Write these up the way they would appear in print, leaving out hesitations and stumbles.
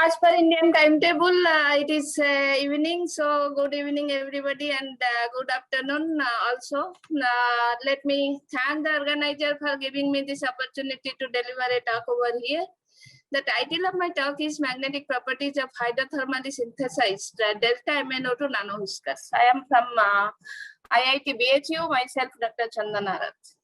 as per Indian timetable, it is evening. So good evening, everybody, and good afternoon also. Let me thank the organizer for giving me this opportunity to deliver a talk over here. The title of my talk is Magnetic Properties of Hydrothermally Synthesized Delta MnO2 Nanoviscous. I am from IIT BHU, myself Dr. Chandana Rath.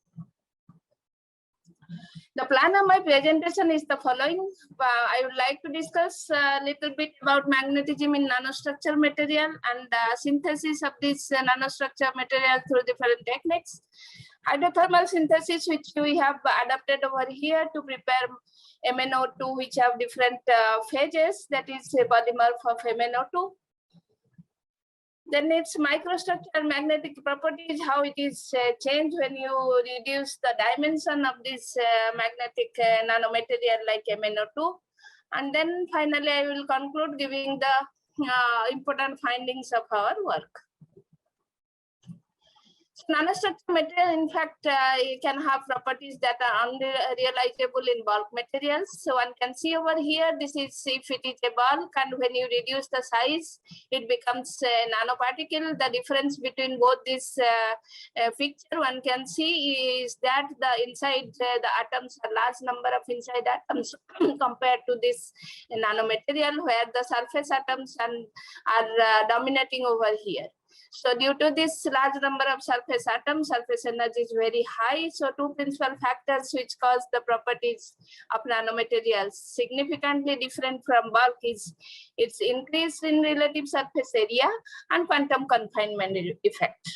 The plan of my presentation is the following. I would like to discuss a little bit about magnetism in nanostructure material and synthesis of this nanostructure material through different techniques. Hydrothermal synthesis, which we have adapted over here to prepare MnO2, which have different phases, that is a polymer of MnO2. Then its microstructure magnetic properties, how it is changed when you reduce the dimension of this magnetic nanomaterial like MnO2. And then finally, I will conclude giving the important findings of our work. So nanostructure material, in fact, it can have properties that are unrealizable in bulk materials. So one can see over here, this is if it is a bulk, and when you reduce the size, it becomes a nanoparticle. The difference between both this picture one can see is that the inside the atoms are large number of inside atoms compared to this nanomaterial, where the surface atoms are dominating over here. So due to this large number of surface atoms, surface energy is very high. So two principal factors which cause the properties of nanomaterials significantly different from bulk is its increase in relative surface area and quantum confinement effect.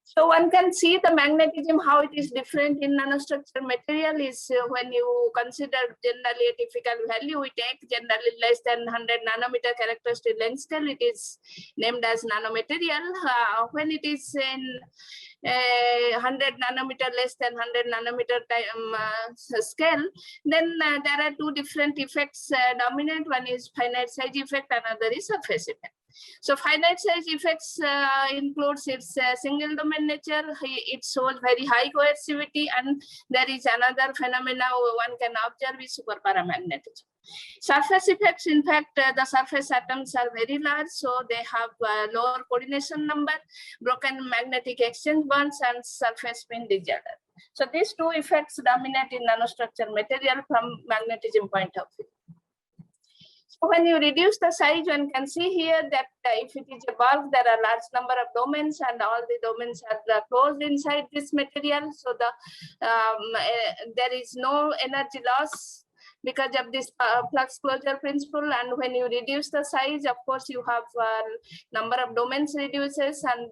So one can see the magnetism, how it is different in nanostructure material is when you consider generally a typical value, we take generally less than 100 nanometer characteristic length scale, it is named as nanomaterial. When it is in 100 nanometer, less than 100 nanometer scale, then there are two different effects dominant. One is finite size effect, another is surface effect. So finite size effects includes its single domain nature. It shows very high coercivity, and there is another phenomena one can observe is superparamagnetism. Surface effects, in fact, the surface atoms are very large, so they have lower coordination number, broken magnetic exchange bonds, and surface spin disorder. So these two effects dominate in nanostructure material from magnetism point of view. When you reduce the size, one can see here that if it is a bulk, there are large number of domains, and all the domains are closed inside this material. So there is no energy loss because of this flux closure principle. And when you reduce the size, of course, you have number of domains reduces, and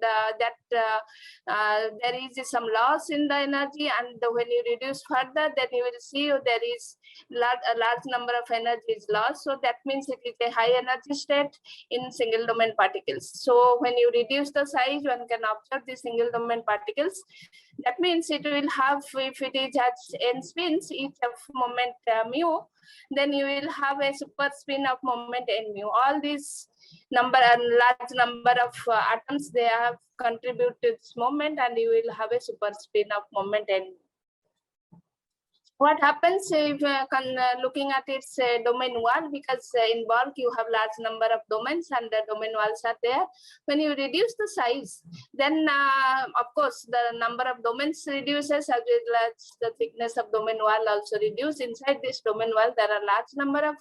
there is some loss in the energy. And when you reduce further, then you will see there is a large number of energy is lost. So that means it is a high energy state in single domain particles. So when you reduce the size, one can observe the single domain particles. That means it will have, if it is at n spins, each of moment mu, then you will have a super spin of moment n mu. All these number and large number of atoms, they have contributed to this moment, and you will have a super spin of moment n. What happens if looking at its domain wall, because in bulk you have large number of domains and the domain walls are there. When you reduce the size, then of course the number of domains reduces, as well as the thickness of domain wall also reduces. Inside this domain wall, there are large number of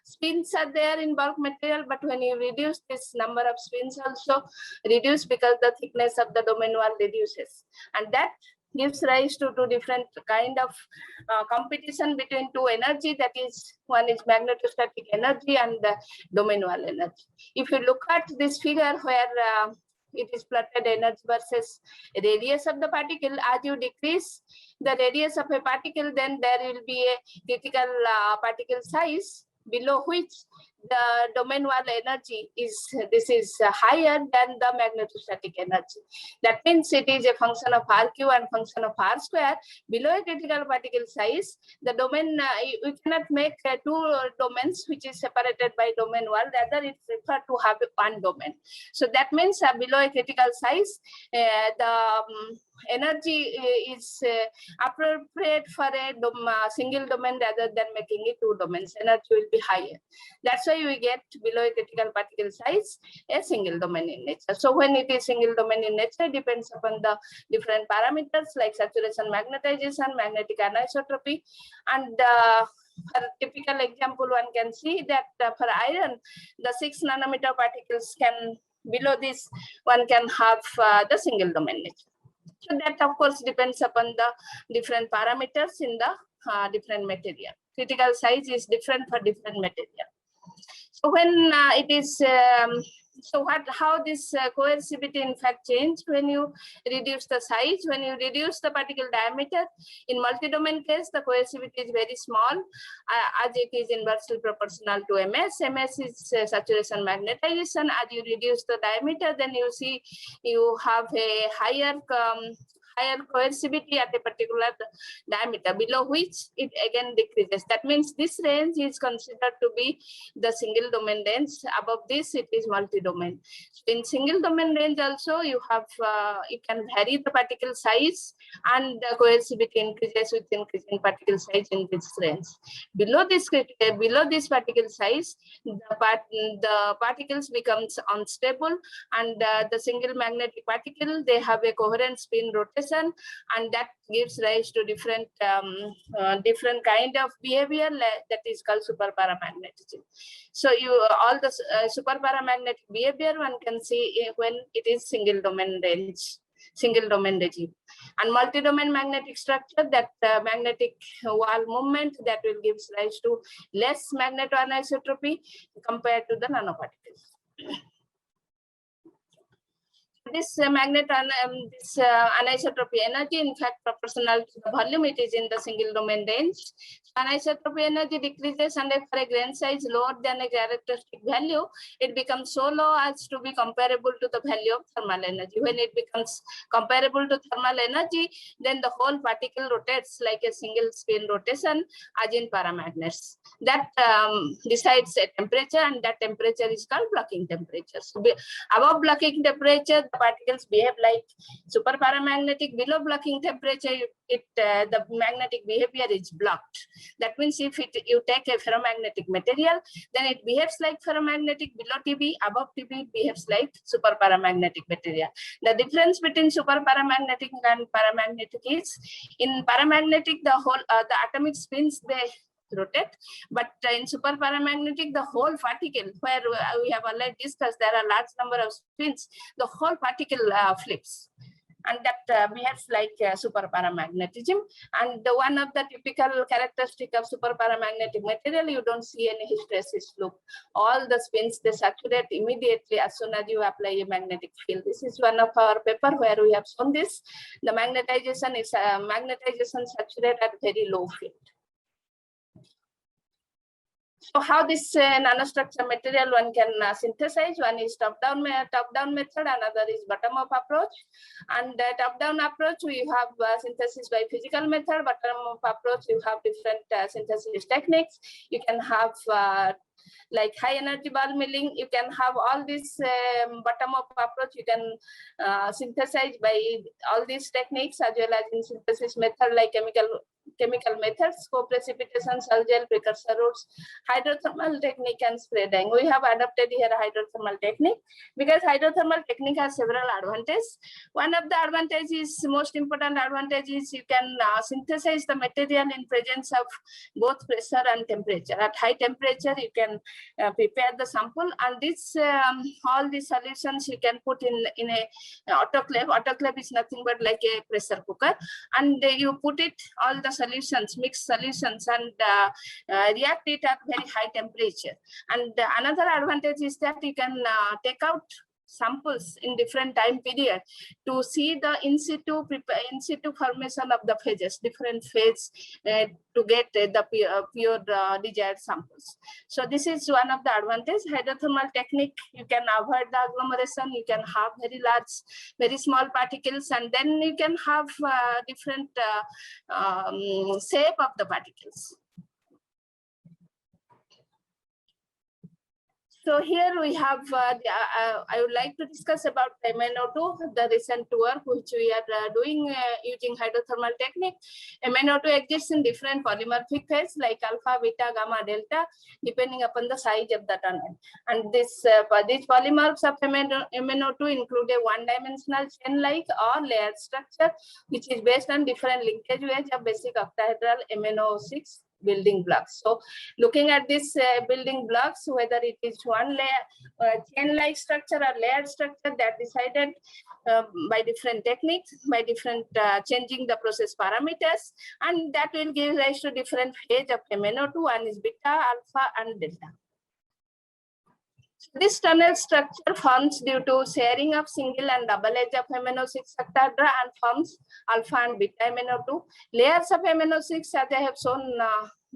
spins are there in bulk material, but when you reduce, this number of spins also reduce because the thickness of the domain wall reduces, and that gives rise to two different kind of competition between two energy. That is, one is magnetostatic energy and the domain wall energy. If you look at this figure where it is plotted energy versus radius of the particle, as you decrease the radius of a particle, then there will be a critical particle size below which the domain wall energy is higher than the magnetostatic energy. That means it is a function of RQ and function of R square. Below a critical particle size, the domain, we cannot make two domains which is separated by domain wall, rather it prefer to have one domain. So that means below a critical size, the energy is appropriate for a single domain rather than making it two domains. Energy will be higher. That's why we get below a critical particle size a single domain in nature. So when it is single domain in nature, depends upon the different parameters like saturation, magnetization, magnetic anisotropy, and for a typical example, one can see that for iron, the 6 nanometer particles can, below this, one can have the single domain nature. So that of course depends upon the different parameters in the different material. Critical size is different for different material. So when it is, how this coercivity in fact change when you reduce the size, when you reduce the particle diameter. In multi-domain case, the coercivity is very small, as it is inversely proportional to MS. MS is saturation magnetization. As you reduce the diameter, then you see you have a higher coercivity at a particular diameter, below which it again decreases. That means this range is considered to be the single domain range. Above this, it is multi-domain. In single domain range also, you have you can vary the particle size, and the coercivity increases with increasing particle size in this range. Below this particle size, the particles becomes unstable, and the single magnetic particle, they have a coherent spin rotation, and that gives rise to different different kind of behavior that is called superparamagnetism. So all the superparamagnetic behavior one can see when it is single domain range, single domain regime. And multi-domain magnetic structure, that magnetic wall movement, that will give rise to less magnetoanisotropy compared to the nanoparticles. This anisotropy energy, in fact, proportional to the volume, it is in the single domain range. Anisotropy energy decreases, and for a grain size lower than a characteristic value, it becomes so low as to be comparable to the value of thermal energy. When it becomes comparable to thermal energy, then the whole particle rotates like a single spin rotation, as in paramagnets. That decides a temperature, and that temperature is called blocking temperature. So above blocking temperature, the particles behave like superparamagnetic. Below blocking temperature, the magnetic behavior is blocked. That means if you take a ferromagnetic material, then it behaves like ferromagnetic below TB. Above TB, it behaves like superparamagnetic material. The difference between superparamagnetic and paramagnetic is, in paramagnetic, the whole the atomic spins, they rotate, but in superparamagnetic, the whole particle, where we have already discussed, there are large number of spins, the whole particle flips, and that behaves like superparamagnetism. And one of the typical characteristic of superparamagnetic material, you don't see any hysteresis loop. All the spins, they saturate immediately as soon as you apply a magnetic field. This is one of our paper where we have shown this. The magnetization is magnetization saturate at very low field. So how this nanostructure material one can synthesize? One is top-down method, another is bottom-up approach. And top-down approach, we have synthesis by physical method. Bottom-up approach, you have different synthesis techniques. You can have like high energy ball milling. You can have all this bottom-up approach. You can synthesize by all these techniques, as well as in synthesis method like chemical methods, co-precipitation, cell gel, precursor routes, hydrothermal technique, and spray dyeing. We have adopted here a hydrothermal technique because hydrothermal technique has several advantages. One of the advantages, most important advantage, is you can synthesize the material in presence of both pressure and temperature. At high temperature, you can prepare the sample, and this all these solutions you can put in a autoclave. Autoclave is nothing but like a pressure cooker, and you put it all the solutions, mixed solutions, and react it at very high temperature. And another advantage is that you can take out samples in different time period to see the in situ formation of the phases, different phase, to get the pure desired samples. So this is one of the advantages. Hydrothermal technique, you can avoid the agglomeration, you can have very large, very small particles, and then you can have different shape of the particles. So here we have, I would like to discuss about MnO2, the recent work which we are doing using hydrothermal technique. MnO2 exists in different polymorphic phase like alpha, beta, gamma, delta, depending upon the size of the tunnel. And these polymorphs of MnO2 include a one-dimensional chain-like or layered structure, which is based on different linkage ways of basic octahedral MnO6 building blocks. So looking at this building blocks, whether it is one layer chain-like structure or layered structure, that decided by different techniques, by different changing the process parameters, and that will give rise to different phase of MnO2. One is beta, alpha, and delta. This tunnel structure forms due to sharing of single and double edge of MnO6 octahedra and forms alpha and beta MnO2. Layers of MnO6, as I have shown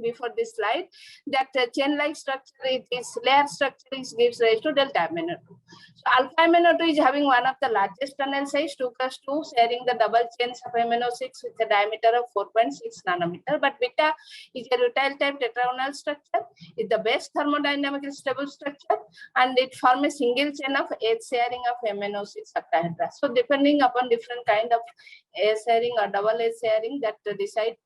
before this slide, that chain-like structure, it is layer structure gives rise to delta MnO2. So alpha MnO2 is having one of the largest tunnel size, 2+2, sharing the double chains of MnO6 with a diameter of 4.6 nanometer. But beta is a rutile type tetragonal structure, is the best thermodynamically stable structure, and it forms a single chain of edge sharing of MnO6 octahedra. So depending upon different kind of edge sharing or double edge sharing, that decide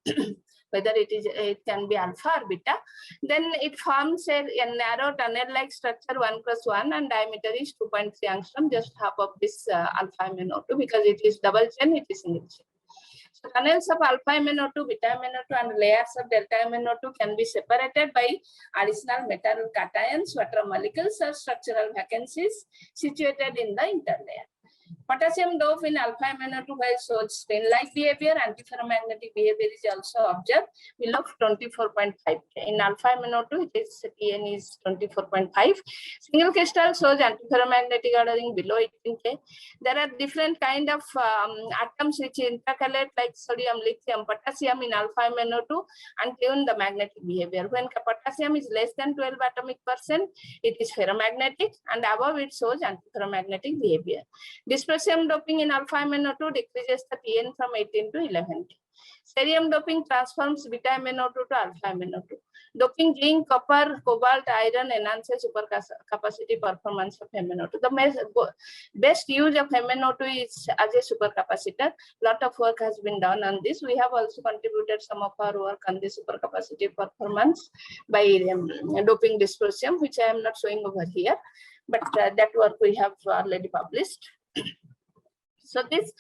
whether it can be alpha or beta. Then it forms a narrow tunnel-like structure 1+1, and diameter is 2.3 angstrom, just half of this alpha MnO2, because it is double chain, it is single chain. So tunnels of alpha MnO2, beta MnO2, and layers of delta MnO2 can be separated by additional metal cations, water molecules, or structural vacancies situated in the interlayer. Potassium dope in alpha MnO2 while shows spin-like behavior, antiferromagnetic behavior is also observed below 24.5. In alpha MnO2, its TN is 24.5. Single crystal shows antiferromagnetic ordering below 18K. There are different kind of atoms which intercalate like sodium, lithium, potassium in alpha MnO2 and tune the magnetic behavior. When potassium is less than 12 atomic percent, it is ferromagnetic, and above it shows antiferromagnetic behavior. Dysprosium doping in alpha MnO2 decreases the TN from 18 to 11. Cerium doping transforms beta MnO2 to alpha MnO2. Doping zinc, copper, cobalt, iron enhances supercapacity performance of MnO2. The best use of MnO2 is as a supercapacitor. Lot of work has been done on this. We have also contributed some of our work on the supercapacity performance by doping dysprosium, which I am not showing over here, but that work we have already published. So this,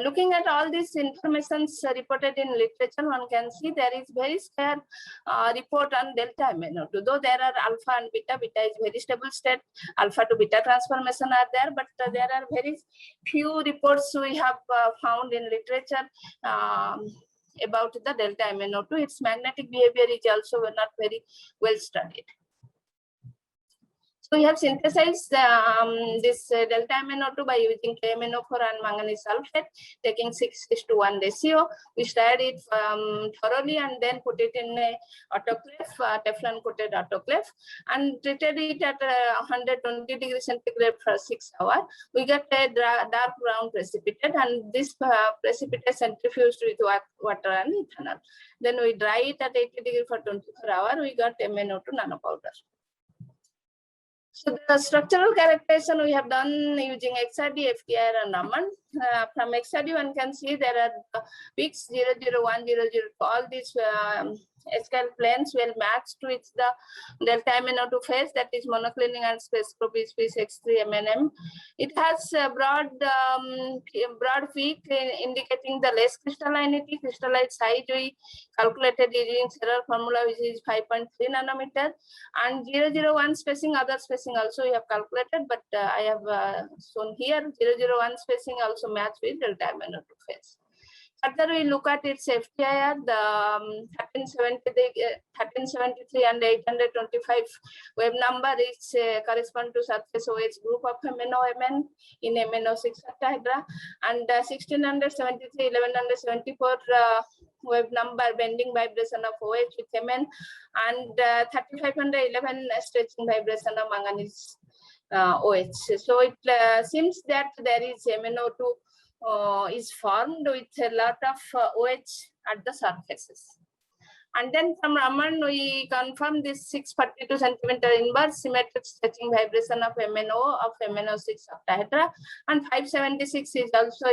looking at all these informations reported in literature, one can see there is very spare report on delta MnO2. Though there are alpha and beta, beta is very stable state, alpha to beta transformation are there, but there are very few reports we have found in literature about the delta MnO2. Its magnetic behavior is also not very well studied. So we have synthesized this delta MnO2 by using KMnO4 and manganese sulfate, taking 6:1 ratio. We stirred it thoroughly and then put it in a autoclave, Teflon coated autoclave, and treated it at 120 degrees centigrade for 6 hours. We get a dark brown precipitate, and this precipitate centrifuged with water and ethanol. Then we dry it at 80 degrees for 24 hours. We got MnO2 nanopowder. So the structural characterization we have done using XRD, FTIR, and Raman. From XRD, one can see there are peaks 001, 002. All these scale planes will match with the delta MnO2 phase, that is monoclinic and spectroscopy space X3 MnM. It has a broad peak indicating the less crystallinity. Crystallite size we calculated using Serrer formula, which is 5.3 nanometer, and 001 spacing, other spacing also we have calculated, but I have shown here 001 spacing also match with delta MnO2 phase. Further, we look at its FTIR, the 1373 and 825 wave number is correspond to surface OH group of MnO-Mn in MnO6 octahedra, and 1673, 1174 wave number bending vibration of OH with Mn, and 3511 stretching vibration of manganese OH. So it seems that there is MnO2 is formed with a lot of OH at the surfaces. And then from Raman, we confirm this 642 centimeter inverse symmetric stretching vibration of MnO of MnO6 octahedra, and 576 is also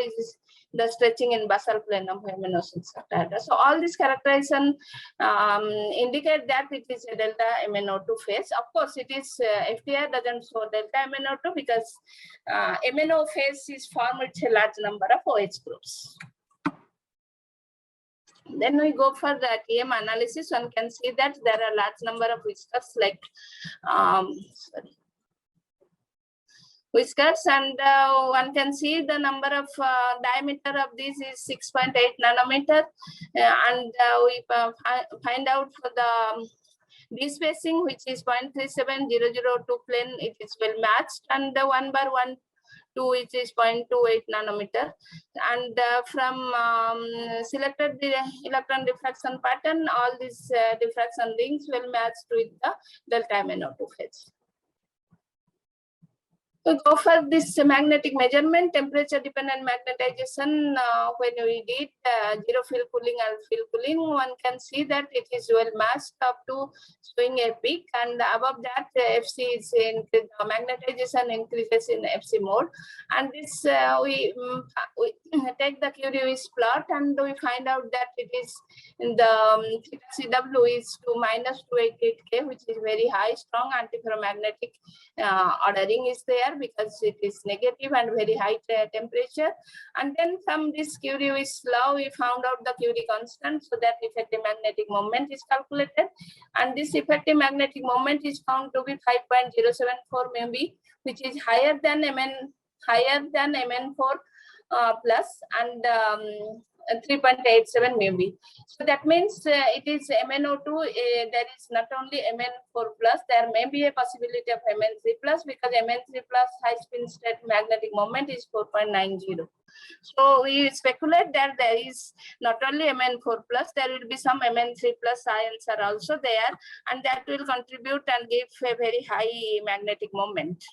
the stretching in basal plane of MnO6 octahedra. So all this characterization indicate that it is a delta MnO2 phase. Of course, it is FTI doesn't show delta MnO2 because MnO phase is formed with a large number of OH groups. Then we go for the TM analysis. One can see that there are large number of whiskers like whiskers, and one can see the number of diameter of this is 6.8 nanometer, and we find out for the D-spacing, which is 0.37002 plane, it is well matched, and the 1/1 2 which is 0.28 nanometer, and from selected the electron diffraction pattern, all these diffraction rings will match with the delta MnO2 phase. We go for this magnetic measurement, temperature dependent magnetization. When we did zero field cooling and field cooling, one can see that it is well matched up to showing a peak, and above that FC is increased, magnetization increases in FC mode. And this we take the Curie-Weiss plot, and we find out that it is in the CW is to minus 288 K, which is very high. Strong antiferromagnetic ordering is there because it is negative and very high temperature. And then from this Curie-Weiss law, we found out the Curie constant, so that effective magnetic moment is calculated, and this effective magnetic moment is found to be 5.074 MeV, which is higher than Mn4 plus, and 3.87 MeV. So that means it is MnO2. There is not only Mn4 plus, there may be a possibility of Mn3 plus, because Mn3 plus high spin state magnetic moment is 4.90. So we speculate that there is not only Mn4 plus, there will be some Mn3 plus ions are also there, and that will contribute and give a very high magnetic moment.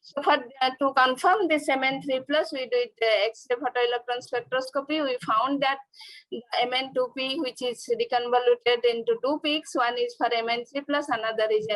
So for to confirm this Mn3 plus, we did X-ray photoelectron spectroscopy. We found that Mn2p, which is deconvoluted into two peaks, one is for Mn3 plus, another is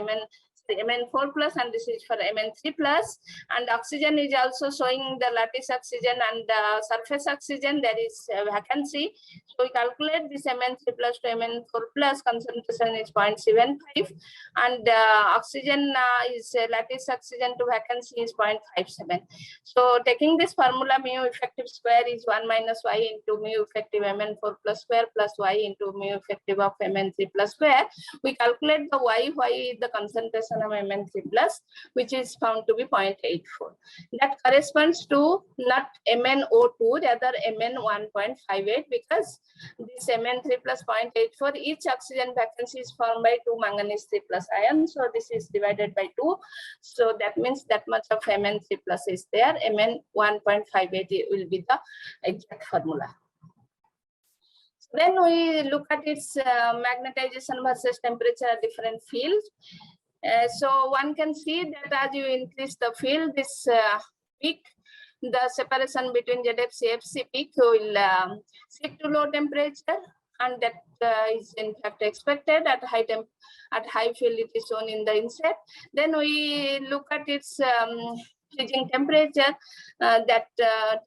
Mn4 plus, and this is for Mn3 plus. And oxygen is also showing the lattice oxygen and surface oxygen. There is a vacancy. So we calculate this Mn3 plus to Mn4 plus, concentration is 0.75, and oxygen is lattice oxygen to vacancy is 0.57. So taking this formula, mu effective square is 1 minus y into mu effective Mn4 plus square plus y into mu effective of Mn3 plus square. We calculate the y is the concentration of Mn3 plus, which is found to be 0.84. That corresponds to not MnO2, rather Mn 1.58, because this Mn3 plus 0.84, each oxygen vacancy is formed by 2 manganese 3 plus ions. So this is divided by 2. So that means that much of Mn3 plus is there. Mn 1.58 will be the exact formula. Then we look at its magnetization versus temperature at different fields. So one can see that as you increase the field, this peak, the separation between ZFC FC peak will shift to low temperature, and that is in fact expected at high field. It is shown in the inset. Then we look at its freezing temperature, that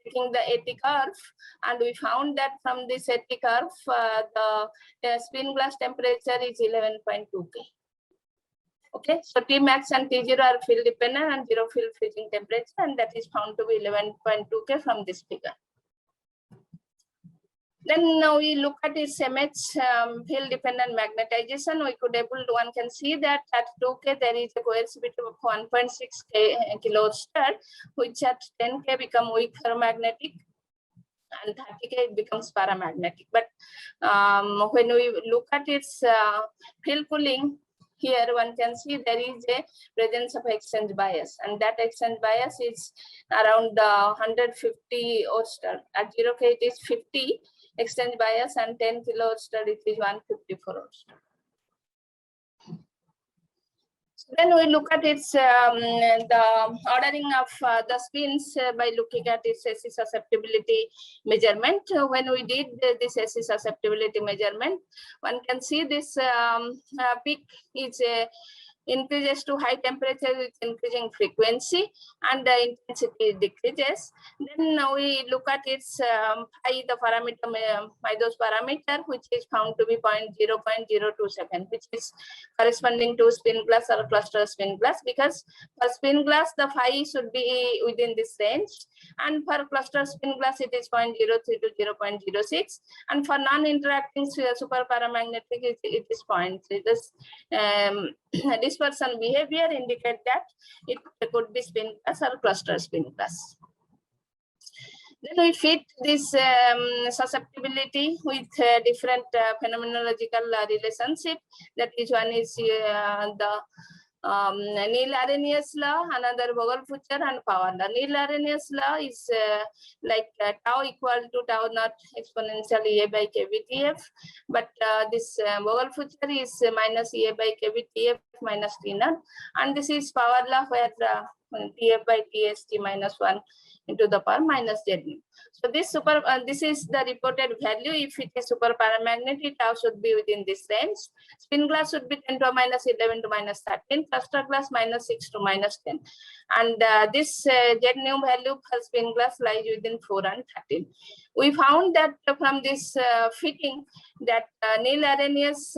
taking the AT curve, and we found that from this AT curve, the spin glass temperature is 11.2 K. Okay, so Tmax and T0 are field dependent and zero field freezing temperature, and that is found to be 11.2 K from this figure. Then now we look at its MH field dependent magnetization. One can see that at 2K there is a coercivity of 1.6 kilostar, which at 10K become weak ferromagnetic, and 30K it becomes paramagnetic. But when we look at its field cooling, here one can see there is a presence of exchange bias, and that exchange bias is around 150 Oersted. At 0K it is 50 exchange bias, and 10 kilo Oersted it is 154 Oersted. Then we look at its the ordering of the spins by looking at its SE susceptibility measurement. When we did this SE susceptibility measurement, one can see this peak is increases to high temperature with increasing frequency, and the intensity decreases. Then we look at its the parameter, Maidos parameter, which is found to be 0.027, which is corresponding to spin glass or cluster spin glass, because for spin glass the phi should be within this range, and for cluster spin glass it is 0.03 to 0.06, and for non-interacting super paramagnetic it is 0.3. This dispersion behavior indicate that it could be spin glass or cluster spin glass. Then we fit this susceptibility with different phenomenological relationship. That is, one is the Neil-Arrhenius law, another Vogel-Fucher and power law. Neil-Arrhenius law is like tau equal to tau naught exponential EA by kVTF, but this Vogel-Fucher is minus EA by kVTF minus T naught, and this is power law where TF by TST minus 1 into the power minus Z. So this is the reported value. If it is super paramagnetic, tau should be within this range. Spin glass should be 10 to minus 11 to minus 13. Cluster glass minus 6 to minus 10. And this Z nu value for spin glass lies within 4 and 13. We found that from this fitting that Neil-Arrhenius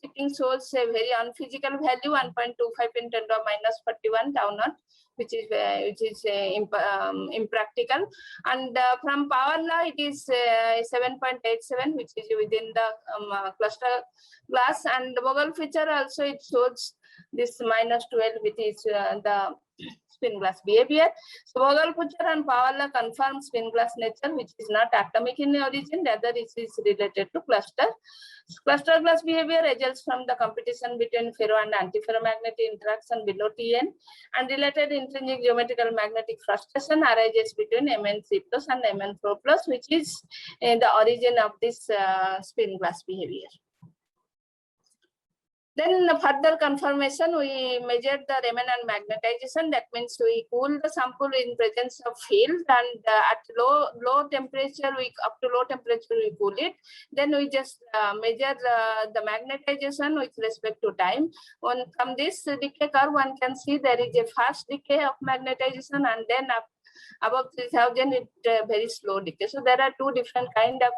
fitting shows a very unphysical value, 1.25 in 10 to minus 41 tau naught, which is impractical. And from power law, it is 7.87, which is within the cluster glass. And Vogel-Fucher also it shows this minus 12, which is the spin glass behavior. So Vogel-Fucher and power law confirm spin glass nature, which is not atomic in origin, rather it is related to cluster. Cluster glass behavior results from the competition between ferro and antiferromagnetic interaction below Tn, and related intrinsic geometrical magnetic frustration arises between Mn3 plus and Mn4 plus, which is the origin of this spin glass behavior. Then further confirmation, we measured the remnant magnetization. That means we cool the sample in presence of field, and at low temperature, up to low temperature we cool it. Then we just measure the magnetization with respect to time. From this decay curve, one can see there is a fast decay of magnetization, and then above 3000 it very slow decay. So there are two different kind of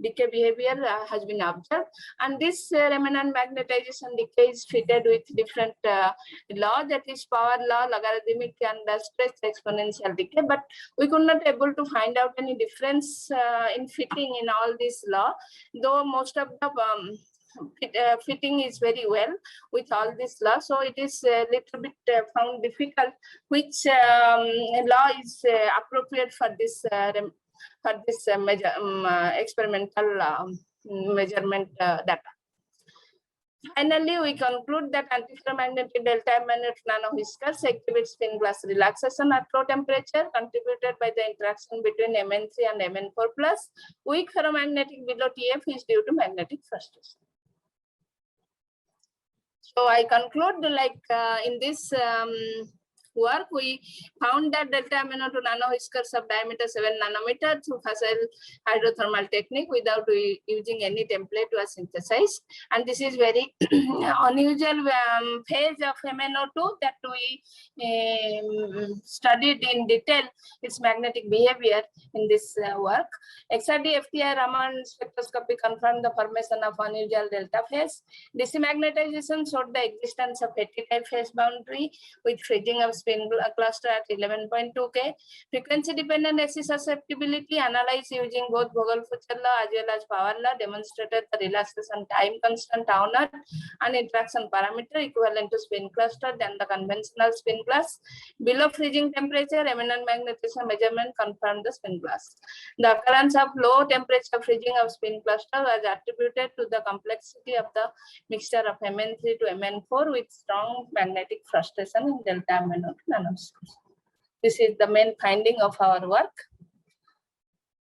decay behavior has been observed, and this remnant magnetization decay is fitted with different law, that is power law, logarithmic and stretched exponential decay, but we could not able to find out any difference in fitting in all this law, though most of the fitting is very well with all this law. So it is a little bit found difficult which law is appropriate for this experimental measurement data. Finally, we conclude that antiferromagnetic delta magnet nanowhiskers exhibit spin glass relaxation at low temperature, contributed by the interaction between Mn3 and Mn4 plus. Weak ferromagnetic below TF is due to magnetic frustration. So I conclude, like in this work, we found that delta amino to nanowhiskers of diameter 7 nanometer through facile hydrothermal technique without using any template was synthesized. And this is very unusual phase of MnO2 that we studied in detail its magnetic behavior in this work. XRD FTI Raman spectroscopy confirmed the formation of unusual delta phase. DC magnetization showed the existence of petty-type phase boundary with freezing of spin cluster at 11.2 K. Frequency-dependent SE susceptibility analyzed using both Vogel-Fucher law as well as power law demonstrated the relaxation time constant tau naught and interaction parameter equivalent to spin cluster than the conventional spin glass. Below freezing temperature, remnant magnetization measurement confirmed the spin glass. The occurrence of low temperature freezing of spin cluster was attributed to the complexity of the mixture of Mn3 to Mn4 with strong magnetic frustration in delta amino nanoscales. This is the main finding of our work.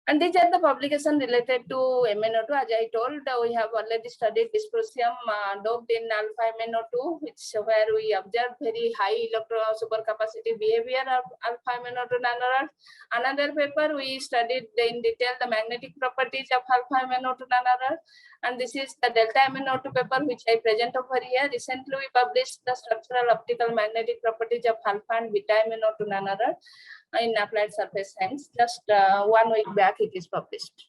And these are the publication related to MnO2. As I told, we have already studied dysprosium doped in alpha MnO2, which where we observed very high electron supercapacity behavior of alpha MnO2 nanorod. Another paper we studied in detail the magnetic properties of alpha MnO2 nanorod. And this is the delta MnO2 paper which I present over here. Recently we published the structural optical magnetic properties of alpha and beta MnO2 nanorod in applied surface science. Just 1 week back it is published.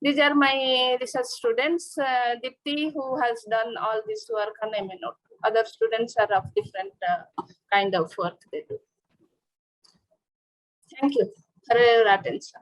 These are my research students, Dipti, who has done all this work on MnO2. Other students are of different kind of work they do. Thank you for your attention.